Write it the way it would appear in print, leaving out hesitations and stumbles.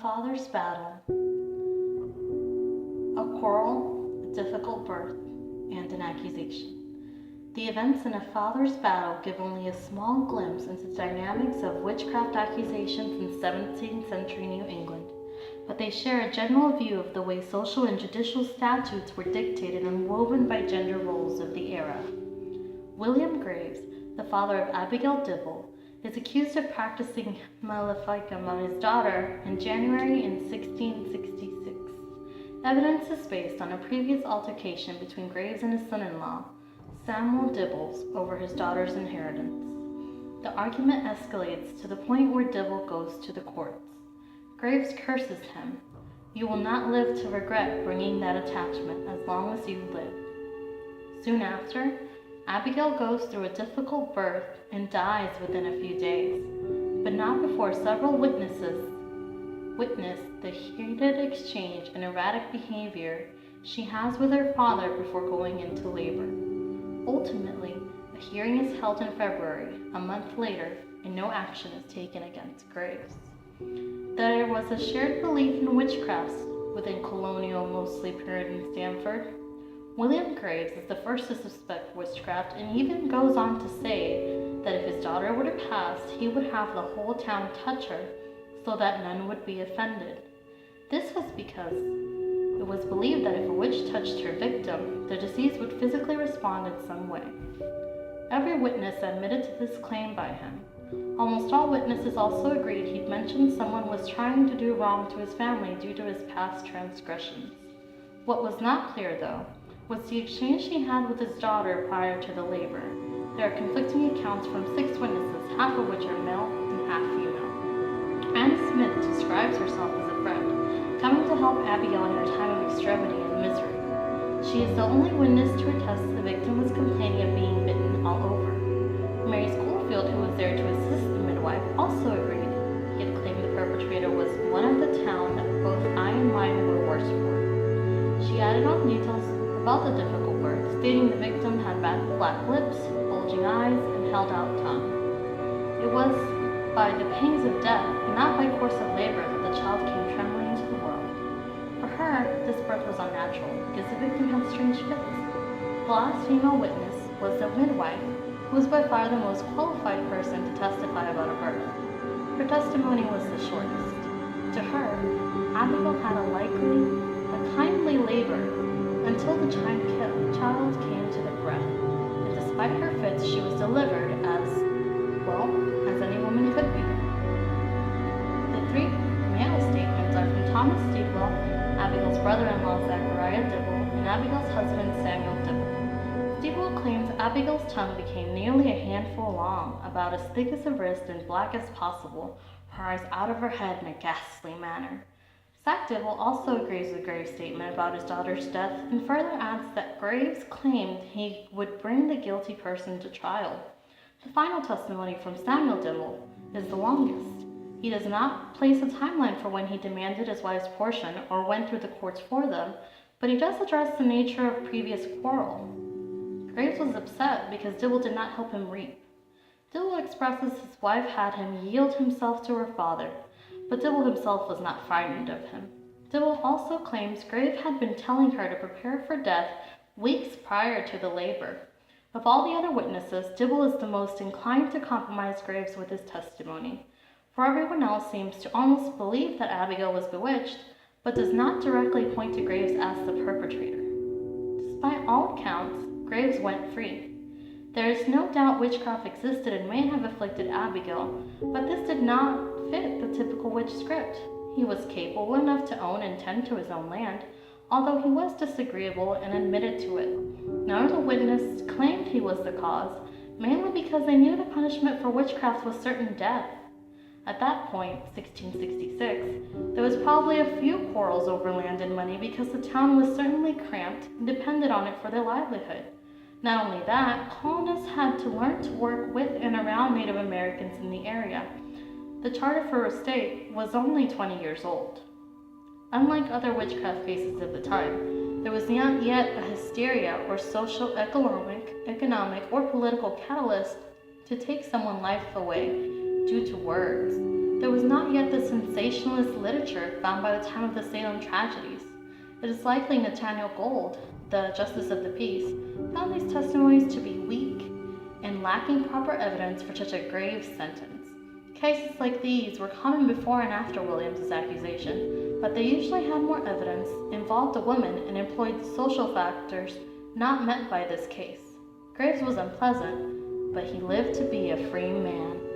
father's battle, a quarrel, a difficult birth, and an accusation. The events in a father's battle give only a small glimpse into the dynamics of witchcraft accusations in 17th century New England, but they share a general view of the way social and judicial statutes were dictated and woven by gender roles of the era. William Graves, the father of Abigail Dibble, is accused of practicing maleficum on his daughter in January in 1666. Evidence is based on a previous altercation between Graves and his son-in-law, Samuel Dibbles, over his daughter's inheritance. The argument escalates to the point where Dibble goes to the courts. Graves curses him. "You will not live to regret bringing that attachment as long as you live." Soon after, Abigail goes through a difficult birth and dies within a few days, but not before several witnesses witness the heated exchange and erratic behavior she has with her father before going into labor. Ultimately, a hearing is held in February, a month later, and no action is taken against Graves. There was a shared belief in witchcraft within colonial, mostly Puritan Stamford. William Graves is the first to suspect witchcraft and even goes on to say that if his daughter were to pass, he would have the whole town touch her so that none would be offended. This was because it was believed that if a witch touched her victim, the deceased would physically respond in some way. Every witness admitted to this claim by him. Almost all witnesses also agreed he'd mentioned someone was trying to do wrong to his family due to his past transgressions. What was not clear, though, was the exchange he had with his daughter prior to the labor. There are conflicting accounts from 6 witnesses, half of which are male and half female. Anne Smith describes herself as a friend, coming to help Abigail in her time of extremity and misery. She is the only witness to attest the victim was complaining of being bitten all over. Mary Schoolfield, who was there to assist the midwife, also agreed. He had claimed the perpetrator was one of the town that both I and mine were worse for. She added on details about the difficult birth, stating the victim had bad black lips, bulging eyes, and held out tongue. It was by the pangs of death, and not by course of labor, that the child came trembling into the world. For her, this birth was unnatural, because the victim had strange fits. The last female witness was the midwife, who was by far the most qualified person to testify about a birth. Her testimony was the shortest. To her, Abigail had a likely, a kindly labor, until the child came to the breath, and despite her fits, she was delivered as, well, as any woman could be. The 3 male statements are from Thomas Stevewell, Abigail's brother-in-law Zachariah Dibble, and Abigail's husband Samuel Dibble. Stevewell claims Abigail's tongue became nearly a handful long, about as thick as a wrist and black as possible, her eyes out of her head in a ghastly manner. Zach Dibble also agrees with Graves' statement about his daughter's death and further adds that Graves claimed he would bring the guilty person to trial. The final testimony from Samuel Dibble is the longest. He does not place a timeline for when he demanded his wife's portion or went through the courts for them, but he does address the nature of previous quarrel. Graves was upset because Dibble did not help him reap. Dibble expresses his wife had him yield himself to her father, but Dibble himself was not frightened of him. Dibble also claims Graves had been telling her to prepare for death weeks prior to the labor. Of all the other witnesses, Dibble is the most inclined to compromise Graves with his testimony, for everyone else seems to almost believe that Abigail was bewitched, but does not directly point to Graves as the perpetrator. Despite all accounts, Graves went free. There is no doubt witchcraft existed and may have afflicted Abigail, but this did not fit the typical witch script. He was capable enough to own and tend to his own land, although he was disagreeable and admitted to it. None of the witnesses claimed he was the cause, mainly because they knew the punishment for witchcraft was certain death. At that point, 1666, there was probably a few quarrels over land and money because the town was certainly cramped and depended on it for their livelihood. Not only that, colonists had to learn to work with and around Native Americans in the area. The charter for a state was only 20 years old. Unlike other witchcraft cases of the time, there was not yet a hysteria or social, economic, or political catalyst to take someone's life away due to words. There was not yet the sensationalist literature found by the time of the Salem tragedies. It is likely Nathaniel Gold, the Justice of the Peace, found these testimonies to be weak and lacking proper evidence for such a grave sentence. Cases like these were common before and after Williams's accusation, but they usually had more evidence, involved a woman, and employed social factors not met by this case. Graves was unpleasant, but he lived to be a free man.